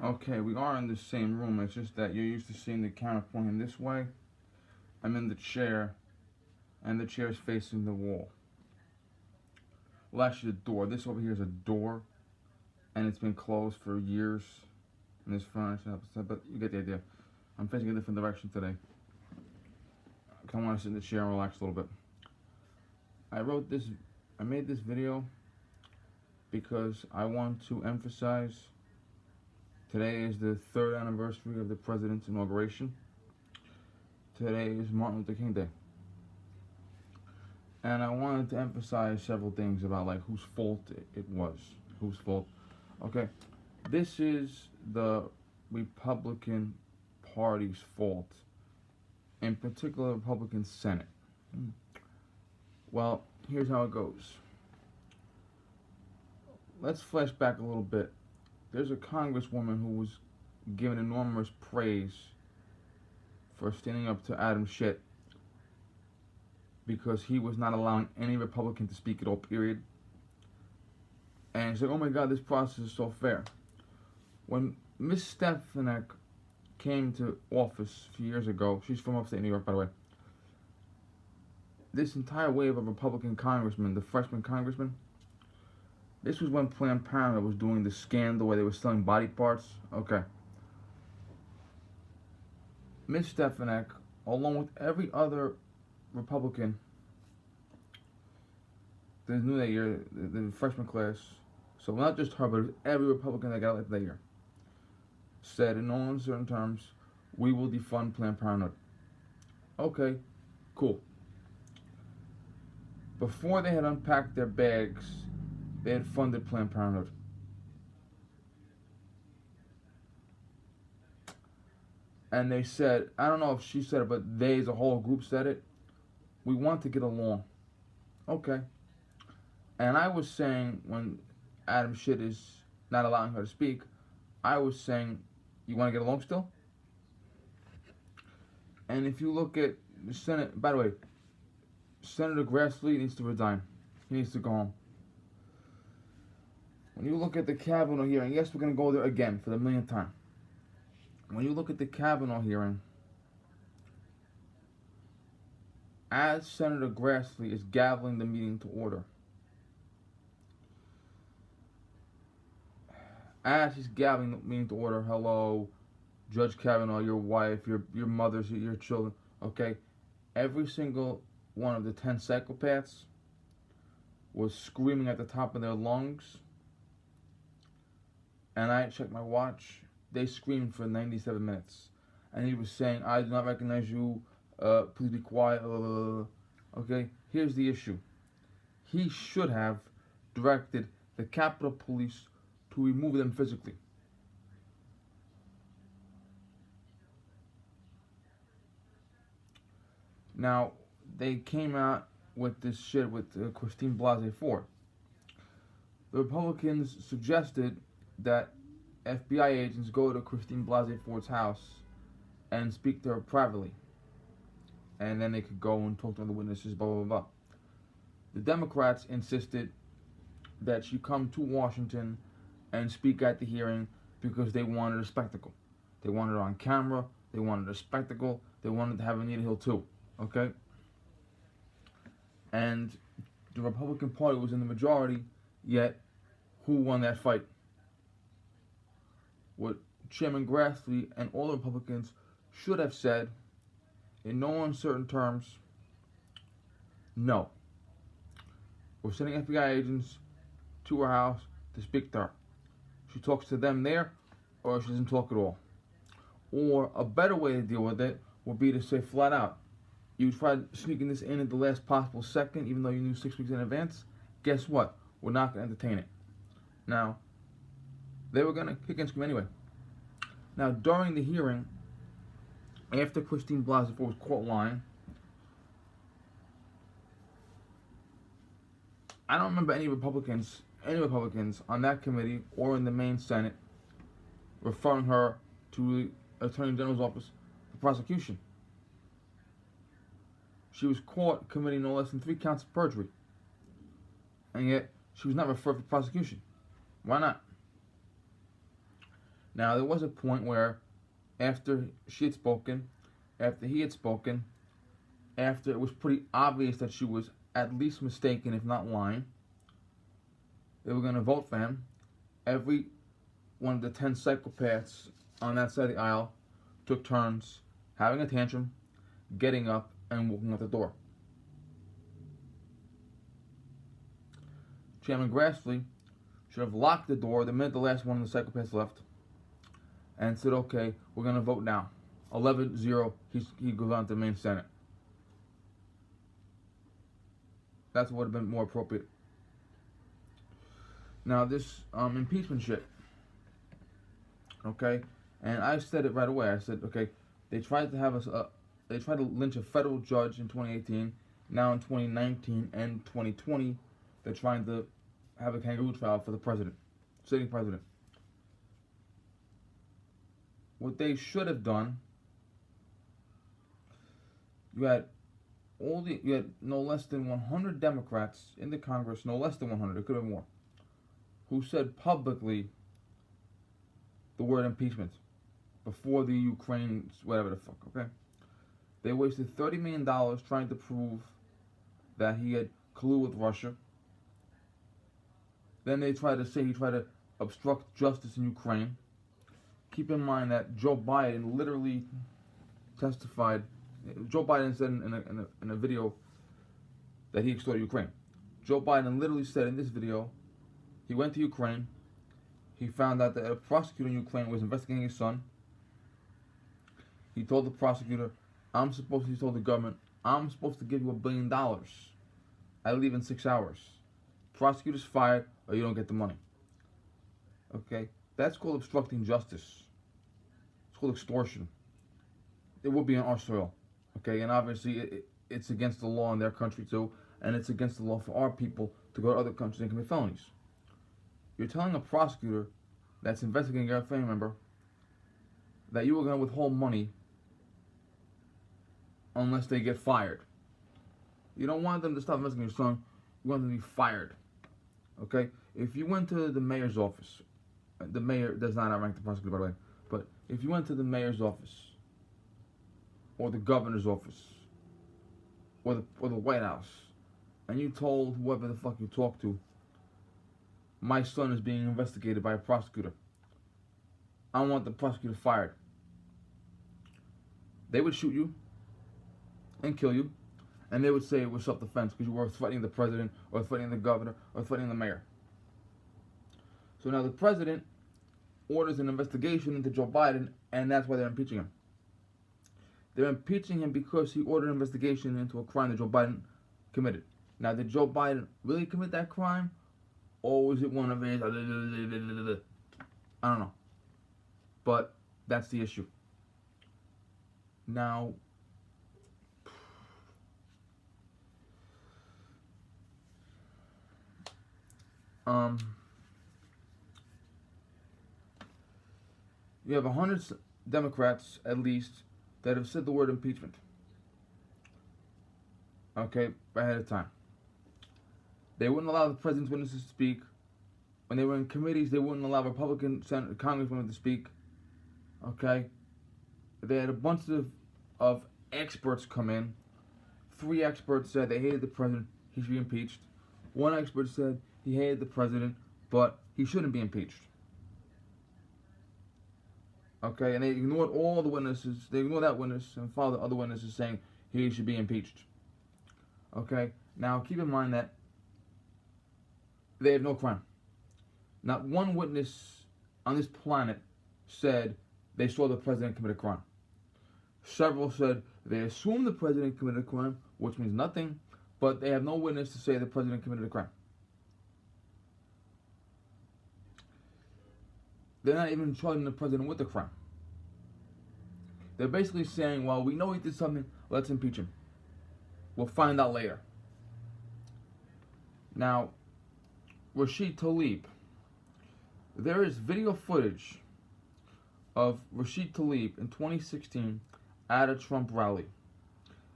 Okay, we are in the same room. It's just that you're used to seeing the camera pointing this way. I'm in the chair, and the chair is facing the wall. Well, actually, the door. This over here is a door, and it's been closed for years. And this furniture, but you get the idea. I'm facing a different direction today. I want to sit in the chair and relax a little bit. I made this video because I want to emphasize today is the third anniversary of the president's inauguration. Today is Martin Luther King Day. And I wanted to emphasize several things about like whose fault it was. Whose fault. Okay, this is the Republican Party's fault. In particular, the Republican Senate. Well, here's how it goes. Let's flash back a little bit. There's a congresswoman who was given enormous praise for standing up to Adam Schiff because he was not allowing any Republican to speak at all, period. And she's like, oh my God, this process is so fair. When Miss Stefanik came to office a few years ago, she's from upstate New York, by the way, this entire wave of Republican congressmen, the freshman congressmen, this was when Planned Parenthood was doing the scandal where they were selling body parts. Okay. Miss Stefanik, along with every other Republican that is new that year, the freshman class, so not just her, but every Republican that got elected that year, said in no uncertain terms, we will defund Planned Parenthood. Okay, cool. Before they had unpacked their bags, they had funded Planned Parenthood. And they said, I don't know if she said it, but they as a whole group said it, we want to get along. Okay. And I was saying, when Adam Schiff is not allowing her to speak, I was saying, you want to get along still? And if you look at the Senate, by the way, Senator Grassley needs to resign. He needs to go home. When you look at the Kavanaugh hearing, yes, we're going to go there again for the millionth time. When you look at the Kavanaugh hearing, as Senator Grassley is gaveling the meeting to order, as he's gaveling the meeting to order, hello, Judge Kavanaugh, your wife, your mothers, your children, okay? Every single one of the 10 psychopaths was screaming at the top of their lungs. And I checked my watch. They screamed for 97 minutes. And he was saying, I do not recognize you. Please be quiet. Okay, here's the issue. He should have directed the Capitol Police to remove them physically. Now, they came out with this shit with Christine Blasey Ford. The Republicans suggested that FBI agents go to Christine Blasey Ford's house and speak to her privately. And then they could go and talk to other witnesses, blah, blah, blah. The Democrats insisted that she come to Washington and speak at the hearing because they wanted a spectacle. They wanted it on camera. They wanted a spectacle. They wanted to have Anita Hill too. Okay? And the Republican Party was in the majority, yet who won that fight? What Chairman Grassley and all the Republicans should have said, in no uncertain terms, no. We're sending FBI agents to her house to speak to her. She talks to them there, or she doesn't talk at all. Or a better way to deal with it would be to say flat out, you tried sneaking this in at the last possible second, even though you knew 6 weeks in advance. Guess what? We're not going to entertain it. Now, they were going to kick and scream anyway. Now, during the hearing, after Christine Blasey Ford was caught lying, I don't remember any Republicans on that committee or in the main Senate referring her to the Attorney General's office for prosecution. She was caught committing no less than 3 counts of perjury, and yet she was not referred for prosecution. Why not? Now, there was a point where after she had spoken, after he had spoken, after it was pretty obvious that she was at least mistaken, if not lying, they were going to vote for him. Every one of the 10 psychopaths on that side of the aisle took turns having a tantrum, getting up, and walking out the door. Chairman Grassley should have locked the door the minute the last one of the psychopaths left and said, okay, we're going to vote now. 11-0, he goes on to the main Senate. That's what would have been more appropriate. Now, this impeachment shit, okay? And I said it right away. I said, okay, they tried to lynch a federal judge in 2018. Now in 2019 and 2020, they're trying to have a kangaroo trial for the president, sitting president. What they should have done, you had no less than 100 Democrats in the Congress, no less than 100, it could have been more, who said publicly the word impeachment before the Ukraine, whatever the fuck, okay? They wasted $30 million trying to prove that he had colluded with Russia. Then they tried to say he tried to obstruct justice in Ukraine. Keep in mind that Joe Biden literally testified. Joe Biden said in a video that he extorted Ukraine. Joe Biden literally said in this video, he went to Ukraine. He found out that a prosecutor in Ukraine was investigating his son. He told the prosecutor, he told the government, I'm supposed to give you $1 billion. I leave in 6 hours. Prosecutor's fired or you don't get the money. Okay? That's called obstructing justice. It's called extortion. It will be on our soil. Okay? And obviously it's against the law in their country too. And it's against the law for our people to go to other countries and commit felonies. You're telling a prosecutor that's investigating your family member that you are going to withhold money unless they get fired. You don't want them to stop investigating your son. You want them to be fired. Okay? If you went to the mayor's office, the mayor does not outrank the prosecutor, by the way, but if you went to the mayor's office, or the governor's office, or the White House, and you told whoever the fuck you talked to, my son is being investigated by a prosecutor, I want the prosecutor fired, they would shoot you and kill you, and they would say it was self-defense because you were threatening the president or threatening the governor or threatening the mayor. So now the president orders an investigation into Joe Biden, and that's why they're impeaching him. They're impeaching him because he ordered an investigation into a crime that Joe Biden committed. Now, did Joe Biden really commit that crime? Or was it one of his... I don't know. But that's the issue. Now... you have 100 Democrats, at least, that have said the word impeachment. Okay, ahead of time. They wouldn't allow the president's witnesses to speak. When they were in committees, they wouldn't allow Republican congresswomen to speak. Okay? They had a bunch of experts come in. 3 experts said they hated the president, he should be impeached. 1 expert said he hated the president, but he shouldn't be impeached. Okay, and they ignored all the witnesses. They ignored that witness and followed the other witnesses saying he should be impeached. Okay, now keep in mind that they have no crime. Not one witness on this planet said they saw the president commit a crime. Several said they assumed the president committed a crime, which means nothing, but they have no witness to say the president committed a crime. They're not even charging the president with the crime. They're basically saying, well, we know he did something, let's impeach him. We'll find out later. Now, Rashid Tlaib. There is video footage of Rashid Tlaib in 2016 at a Trump rally.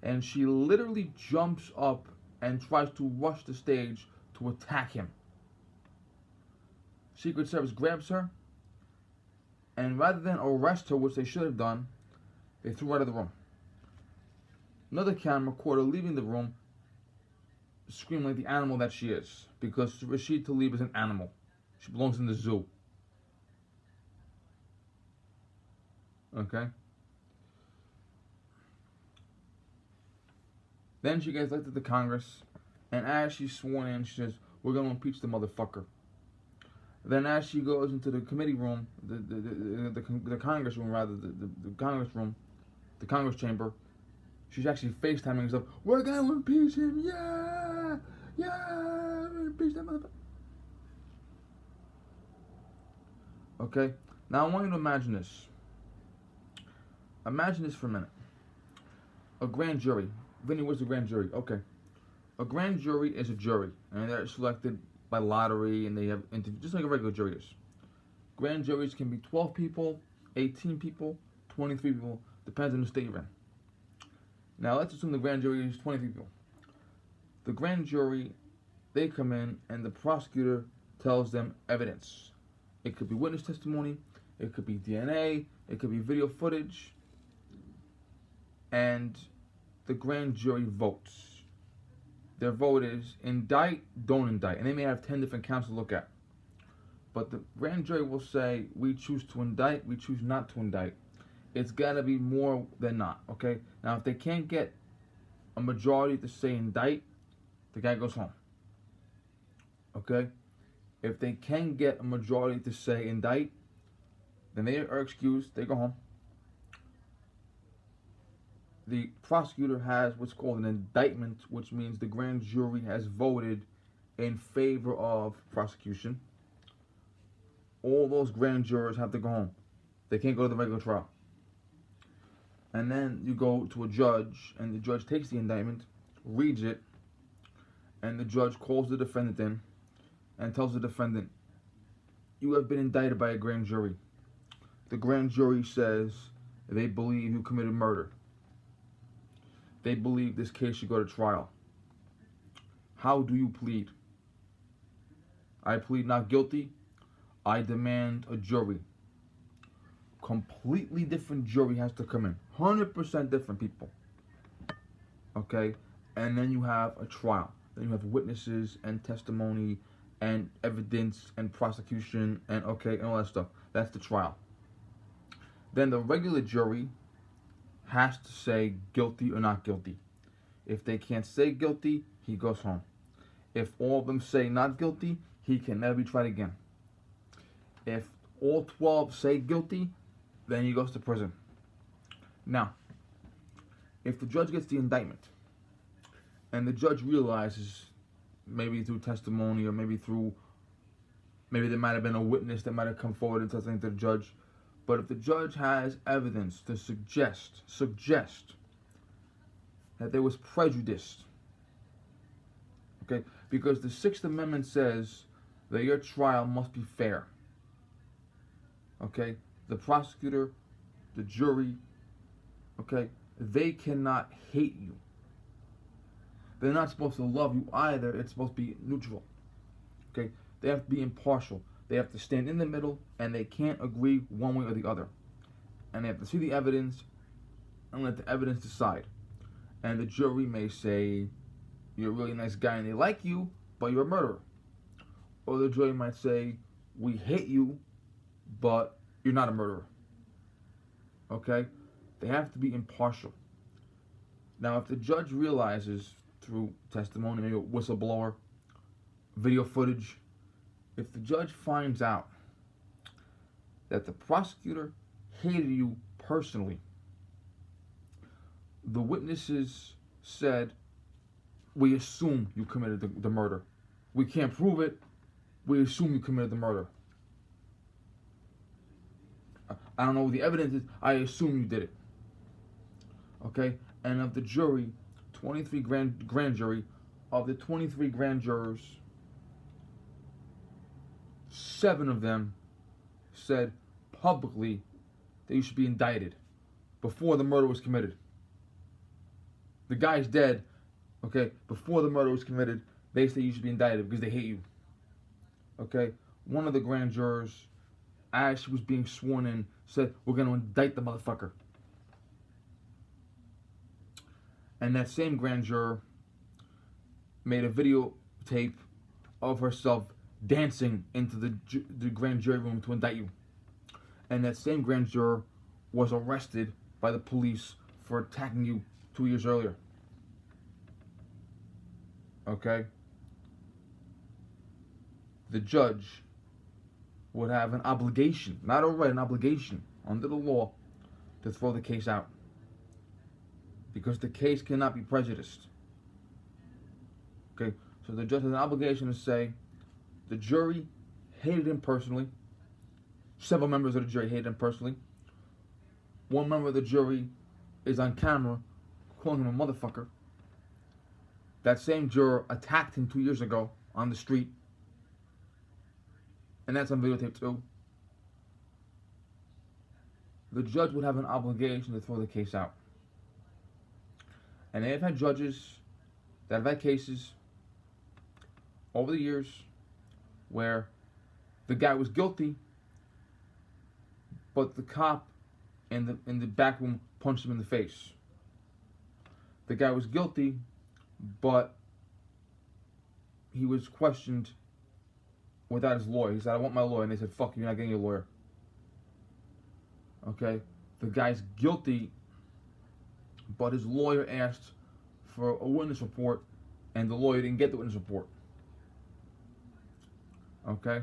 And she literally jumps up and tries to rush the stage to attack him. Secret Service grabs her And rather than arrest her, which they should have done, they threw her out of the room. Another camera caught her leaving the room, screaming like the animal that she is, because Rashid Tlaib is an animal. She belongs in the zoo. Okay? Then she gets elected to Congress, and as she's sworn in, she says, "We're going to impeach the motherfucker." Then as she goes into the committee room, the Congress room, rather, the Congress room, the Congress chamber, she's actually FaceTiming herself, "We're going to impeach him, yeah! Yeah! We're going to impeach that motherfucker." Okay? Now I want you to imagine this. Imagine this for a minute. A grand jury. Vinny, what's a grand jury? Okay. A grand jury is a jury, and they're selected by lottery, and they have interviews, just like a regular jury is. Grand juries can be 12 people, 18 people, 23 people, depends on the state you're in. Now let's assume the grand jury is 23 people. The grand jury, they come in, and the prosecutor tells them evidence. It could be witness testimony, it could be DNA, it could be video footage, and the grand jury votes. Their vote is indict, don't indict, and they may have 10 different counts to look at. But the grand jury will say, we choose to indict, we choose not to indict. It's got to be more than not, okay? Now, if they can't get a majority to say indict, the guy goes home, okay? If they can get a majority to say indict, then they are excused, they go home. The prosecutor has what's called an indictment, which means the grand jury has voted in favor of prosecution. All those grand jurors have to go home. They can't go to the regular trial. And then you go to a judge, and the judge takes the indictment, reads it, and the judge calls the defendant in and tells the defendant, "You have been indicted by a grand jury." The grand jury says they believe you committed murder. They believe this case should go to trial. How do you plead? I plead not guilty. I demand a jury. Completely different jury has to come in. 100% different people. Okay? And then you have a trial. Then you have witnesses and testimony and evidence and prosecution and and all that stuff. That's the trial. Then the regular jury has to say guilty or not guilty. If they can't say guilty, he goes home. If all of them say not guilty, he can never be tried again. If all 12 say guilty, then he goes to prison. Now, if the judge gets the indictment, and the judge realizes, maybe through testimony or maybe there might have been a witness that might have come forward and said something to the judge, but if the judge has evidence to suggest that there was prejudice, okay, because the Sixth Amendment says that your trial must be fair, okay, the prosecutor, the jury, okay, they cannot hate you. They're not supposed to love you either. It's supposed to be neutral, okay? They have to be impartial. They have to stand in the middle, and they can't agree one way or the other. And they have to see the evidence and let the evidence decide. And the jury may say, you're a really nice guy and they like you, but you're a murderer. Or the jury might say, we hate you, but you're not a murderer. Okay? They have to be impartial. Now, if the judge realizes through testimony, maybe a whistleblower, video footage, if the judge finds out that the prosecutor hated you personally, the witnesses said, we assume you committed the murder. We can't prove it. We assume you committed the murder. I don't know what the evidence is. I assume you did it. Okay? And of the jury, 23 grand jury, of the 23 grand jurors, 7 of them said publicly that you should be indicted before the murder was committed. The guy's dead, okay? Before the murder was committed, they say you should be indicted because they hate you. Okay? One of the grand jurors as she was being sworn in, said, "We're going to indict the motherfucker." And that same grand juror made a videotape of herself dancing into the grand jury room to indict you. And that same grand juror was arrested by the police for attacking you 2 years earlier. Okay? The judge would have an obligation, not a right, an obligation under the law to throw the case out. Because the case cannot be prejudiced. Okay? So the judge has an obligation to say, the jury hated him personally. Several members of the jury hated him personally. One member of the jury is on camera calling him a motherfucker. That same juror attacked him 2 years ago on the street. And that's on videotape too. The judge would have an obligation to throw the case out. And they have had judges that have had cases over the years where the guy was guilty, but the cop in the back room punched him in the face. The guy was guilty, but he was questioned without his lawyer. He said, "I want my lawyer," and they said, "Fuck you, you're not getting your lawyer." Okay? The guy's guilty, but his lawyer asked for a witness report, and the lawyer didn't get the witness report. Okay?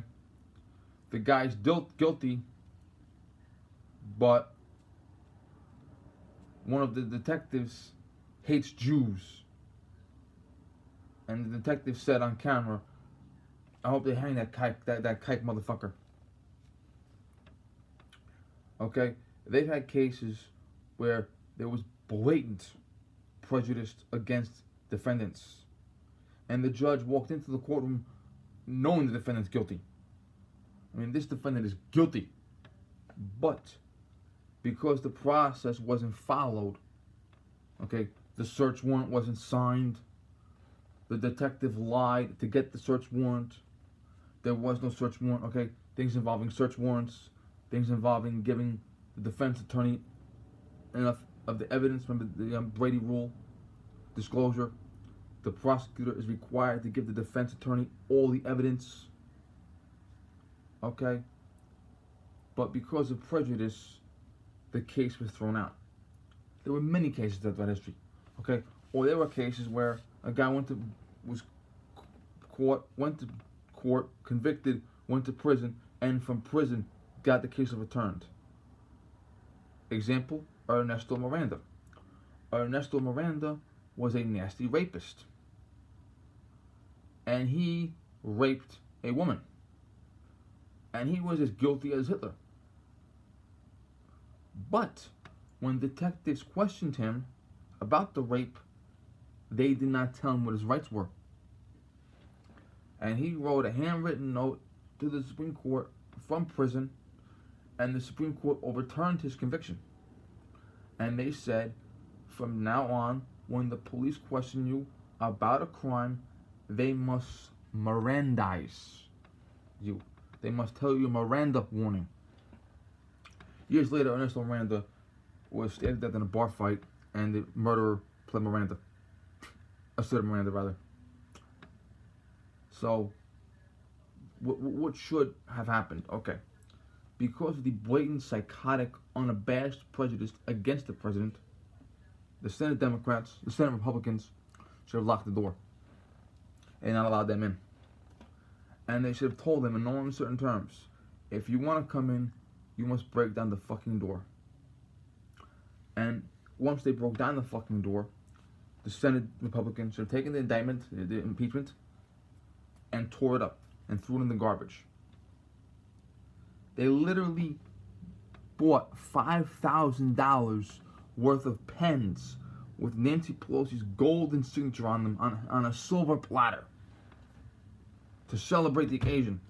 The guy's guilty, but one of the detectives hates Jews. And the detective said on camera, "I hope they hang that kike motherfucker." Okay? They've had cases where there was blatant prejudice against defendants. And the judge walked into the courtroom knowing the defendant's guilty. I mean, this defendant is guilty. But because the process wasn't followed, okay, the search warrant wasn't signed, the detective lied to get the search warrant, there was no search warrant, okay, things involving search warrants, things involving giving the defense attorney enough of the evidence. Remember the Brady rule, disclosure. The prosecutor is required to give the defense attorney all the evidence. Okay? But because of prejudice, the case was thrown out. There were many cases throughout history. Okay? Or there were cases where a guy went to court, convicted, went to prison, and from prison got the case overturned. Example, Ernesto Miranda. Ernesto Miranda was a nasty rapist. And he raped a woman. And he was as guilty as Hitler. But when detectives questioned him about the rape, they did not tell him what his rights were. And he wrote a handwritten note to the Supreme Court from prison, and the Supreme Court overturned his conviction. And they said, from now on, when the police question you about a crime, they must Mirandize you. They must tell you a Miranda warning. Years later, Ernesto Miranda was stabbed to death in a bar fight, and the murderer pled Miranda. Asserted Miranda, rather. So, what should have happened? Okay. Because of the blatant, psychotic, unabashed prejudice against the president, the Senate Democrats, the Senate Republicans should have locked the door and not allowed them in. And they should have told them in no uncertain terms, if you want to come in, you must break down the fucking door. And once they broke down the fucking door, the Senate Republicans should have taken the indictment, the impeachment, and tore it up and threw it in the garbage. They literally bought $5,000 worth of pens with Nancy Pelosi's golden signature on them on a silver platter to celebrate the occasion.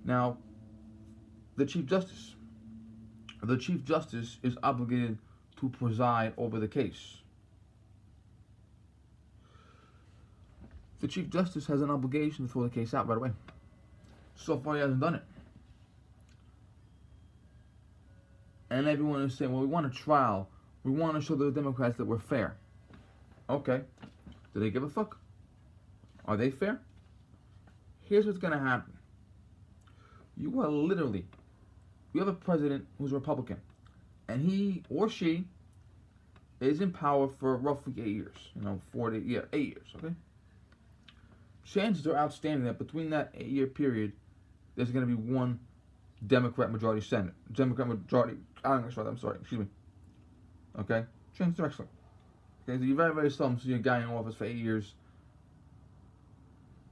Now, the Chief Justice is obligated to preside over the case. The Chief Justice has an obligation to throw the case out right away. So far, he hasn't done it. And everyone is saying, well, we want a trial. We want to show the Democrats that we're fair. Okay. Do they give a fuck? Are they fair? Here's what's going to happen. You have a president who's a Republican. And he or she is in power for roughly 8 years. 8 years, okay? Chances are outstanding that between that 8-year period, there's going to be one Democrat majority Senate. Democrat majority Congress, rather, I'm sorry, excuse me. Okay? Chances are excellent. Okay, so you very, very seldom see a guy in office for 8 years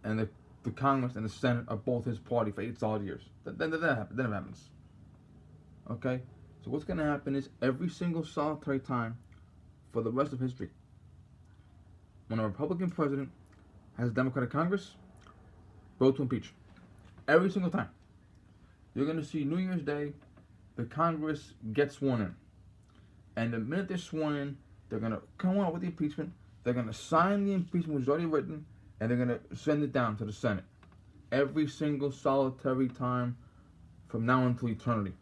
and the Congress and the Senate are both his party for 8 solid years. That never happens. Okay? So what's going to happen is every single solitary time for the rest of history, when a Republican president has a Democratic Congress, vote to impeach. Every single time. You're going to see New Year's Day, the Congress gets sworn in. And the minute they're sworn in, they're going to come out with the impeachment, they're going to sign the impeachment which is already written, and they're going to send it down to the Senate. Every single solitary time from now until eternity.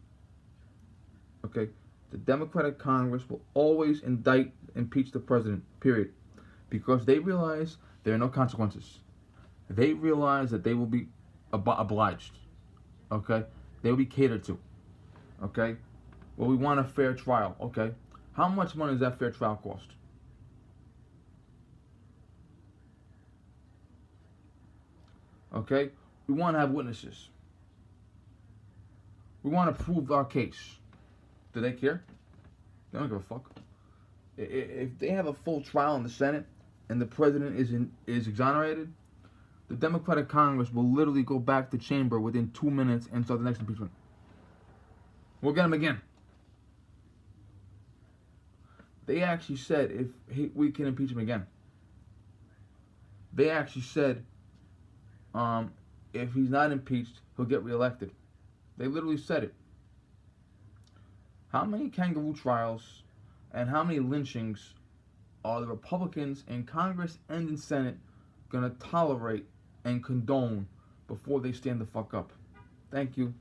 Okay? The Democratic Congress will always impeach the president, period. Because they realize there are no consequences. They realize that they will be obliged. Okay? They will be catered to. Okay? Well, we want a fair trial. Okay? How much money does that fair trial cost? Okay? We want to have witnesses. We want to prove our case. Do they care? They don't give a fuck. If they have a full trial in the Senate and the president is exonerated, the Democratic Congress will literally go back to chamber within 2 minutes and start the next impeachment. We'll get him again. They actually said we can impeach him again. They actually said if he's not impeached, he'll get reelected. They literally said it. How many kangaroo trials and how many lynchings are the Republicans in Congress and in Senate going to tolerate and condone before they stand the fuck up? Thank you.